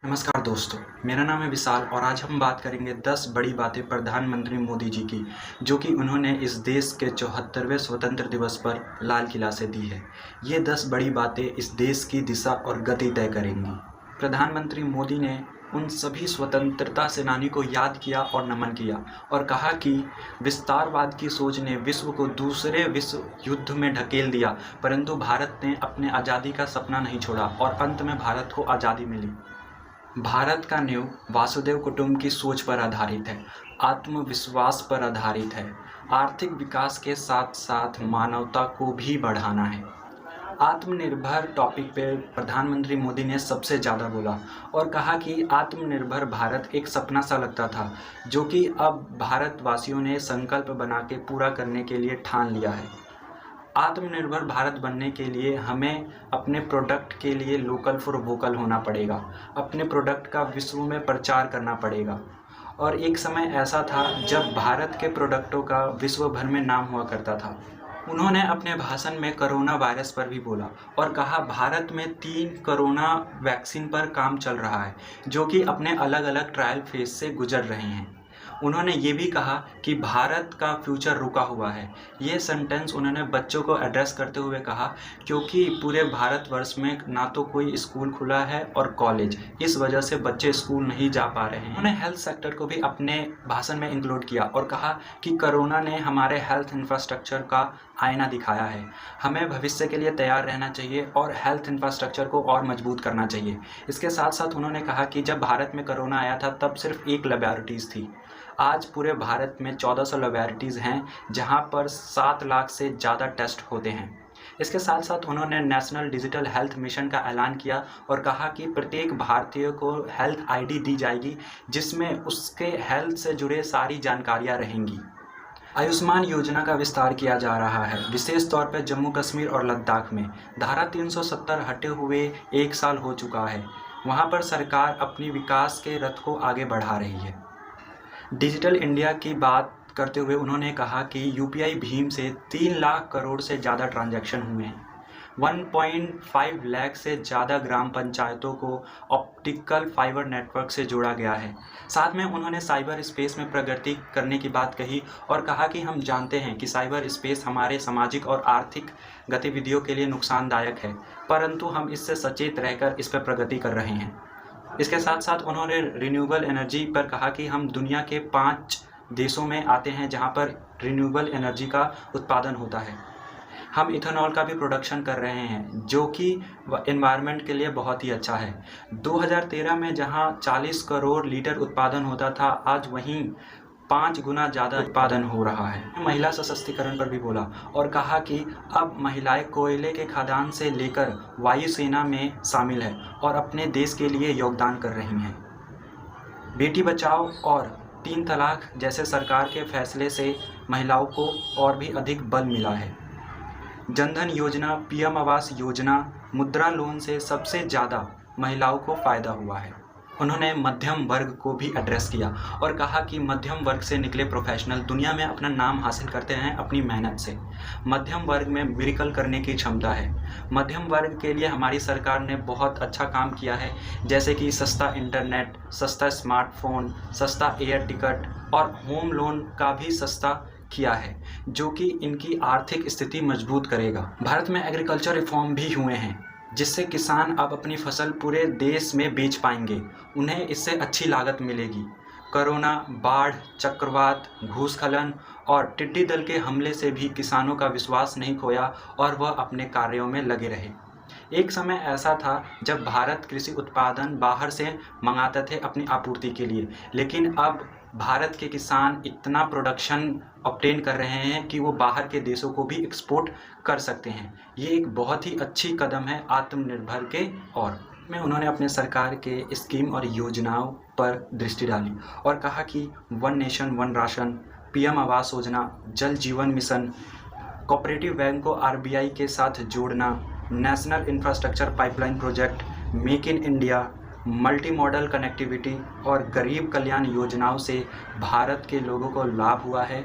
नमस्कार दोस्तों, मेरा नाम है विशाल और आज हम बात करेंगे 10 बड़ी बातें प्रधानमंत्री मोदी जी की, जो कि उन्होंने इस देश के 74वें स्वतंत्र दिवस पर लाल किला से दी है। ये 10 बड़ी बातें इस देश की दिशा और गति तय करेंगी। प्रधानमंत्री मोदी ने उन सभी स्वतंत्रता सेनानी को याद किया और नमन किया और कहा कि विस्तारवाद की सोच ने विश्व को दूसरे विश्व युद्ध में ढकेल दिया, परंतु भारत ने अपने आज़ादी का सपना नहीं छोड़ा और अंत में भारत को आज़ादी मिली। भारत का नींव वासुदेव कुटुंब की सोच पर आधारित है, आत्मविश्वास पर आधारित है, आर्थिक विकास के साथ साथ मानवता को भी बढ़ाना है। आत्मनिर्भर टॉपिक पे प्रधानमंत्री मोदी ने सबसे ज़्यादा बोला और कहा कि आत्मनिर्भर भारत एक सपना सा लगता था, जो कि अब भारतवासियों ने संकल्प बना के पूरा करने के लिए ठान लिया है। आत्मनिर्भर भारत बनने के लिए हमें अपने प्रोडक्ट के लिए लोकल फॉर वोकल होना पड़ेगा, अपने प्रोडक्ट का विश्व में प्रचार करना पड़ेगा। और एक समय ऐसा था जब भारत के प्रोडक्टों का विश्व भर में नाम हुआ करता था। उन्होंने अपने भाषण में कोरोना वायरस पर भी बोला और कहा भारत में 3 कोरोना वैक्सीन पर काम चल रहा है, जो कि अपने अलग अलग ट्रायल फेज से गुजर रहे हैं। उन्होंने ये भी कहा कि भारत का फ्यूचर रुका हुआ है। ये सेंटेंस उन्होंने बच्चों को एड्रेस करते हुए कहा, क्योंकि पूरे भारतवर्ष में ना तो कोई स्कूल खुला है और कॉलेज, इस वजह से बच्चे स्कूल नहीं जा पा रहे हैं। उन्होंने हेल्थ सेक्टर को भी अपने भाषण में इंक्लूड किया और कहा कि कोरोना ने हमारे हेल्थ इंफ्रास्ट्रक्चर का आईना दिखाया है। हमें भविष्य के लिए तैयार रहना चाहिए और हेल्थ इंफ्रास्ट्रक्चर को और मजबूत करना चाहिए। इसके साथ साथ उन्होंने कहा कि जब भारत में कोरोना आया था तब सिर्फ 1 लैबोरेटरीज़ थी। आज पूरे भारत में 1400 लैबोरेटरीज़ हैं, जहां पर 7 लाख से ज़्यादा टेस्ट होते हैं। इसके साथ साथ उन्होंने नेशनल डिजिटल हेल्थ मिशन का ऐलान किया और कहा कि प्रत्येक भारतीय को हेल्थ आईडी दी जाएगी, जिसमें उसके हेल्थ से जुड़े सारी जानकारियां रहेंगी। आयुष्मान योजना का विस्तार किया जा रहा है, विशेष तौर पर जम्मू कश्मीर और लद्दाख में। धारा 370 हटे हुए 1 साल हो चुका है। वहां पर सरकार अपनी विकास के रथ को आगे बढ़ा रही है। डिजिटल इंडिया की बात करते हुए उन्होंने कहा कि यूपीआई भीम से 3 लाख करोड़ से ज़्यादा ट्रांजैक्शन हुए हैं। 1.5 लाख से ज़्यादा ग्राम पंचायतों को ऑप्टिकल फाइबर नेटवर्क से जोड़ा गया है। साथ में उन्होंने साइबर स्पेस में प्रगति करने की बात कही और कहा कि हम जानते हैं कि साइबर स्पेस हमारे सामाजिक और आर्थिक गतिविधियों के लिए नुकसानदायक है, परंतु हम इससे सचेत रहकर इस पर प्रगति कर रहे हैं। इसके साथ साथ उन्होंने रिन्यूएबल एनर्जी पर कहा कि हम दुनिया के 5 देशों में आते हैं जहां पर रिन्यूएबल एनर्जी का उत्पादन होता है। हम इथेनॉल का भी प्रोडक्शन कर रहे हैं, जो कि एनवायरनमेंट के लिए बहुत ही अच्छा है। 2013 में जहां 40 करोड़ लीटर उत्पादन होता था, आज वहीं 5 गुना ज़्यादा उत्पादन हो रहा है। महिला सशक्तिकरण पर भी बोला और कहा कि अब महिलाएं कोयले के खदान से लेकर वायुसेना में शामिल है और अपने देश के लिए योगदान कर रही हैं। बेटी बचाओ और 3 तलाक जैसे सरकार के फैसले से महिलाओं को और भी अधिक बल मिला है। जनधन योजना, पीएम आवास योजना, मुद्रा लोन से सबसे ज़्यादा महिलाओं को फ़ायदा हुआ है। उन्होंने मध्यम वर्ग को भी एड्रेस किया और कहा कि मध्यम वर्ग से निकले प्रोफेशनल दुनिया में अपना नाम हासिल करते हैं अपनी मेहनत से। मध्यम वर्ग में मिरेकल करने की क्षमता है। मध्यम वर्ग के लिए हमारी सरकार ने बहुत अच्छा काम किया है, जैसे कि सस्ता इंटरनेट, सस्ता स्मार्टफोन, सस्ता एयर टिकट और होम लोन का भी सस्ता किया है, जो कि इनकी आर्थिक स्थिति मजबूत करेगा। भारत में एग्रीकल्चर रिफॉर्म भी हुए हैं, जिससे किसान अब अपनी फसल पूरे देश में बेच पाएंगे। उन्हें इससे अच्छी लागत मिलेगी। कोरोना, बाढ़, चक्रवात, भूस्खलन और टिड्डी दल के हमले से भी किसानों का विश्वास नहीं खोया और वह अपने कार्यों में लगे रहे। एक समय ऐसा था जब भारत कृषि उत्पादन बाहर से मंगाते थे अपनी आपूर्ति के लिए, लेकिन अब भारत के किसान इतना प्रोडक्शन ऑब्टेन कर रहे हैं कि वो बाहर के देशों को भी एक्सपोर्ट कर सकते हैं। ये एक बहुत ही अच्छी कदम है आत्मनिर्भर के ओर में। उन्होंने अपने सरकार के स्कीम और योजनाओं पर दृष्टि डाली और कहा कि 1 nation 1 ration, PM Awas Yojana, जल जीवन मिशन, कोऑपरेटिव बैंक को आरबीआई के साथ जोड़ना, national infrastructure pipeline project, make in India, multi modal connectivity और गरीब कल्याण योजनाओं से भारत के लोगों को लाभ हुआ है।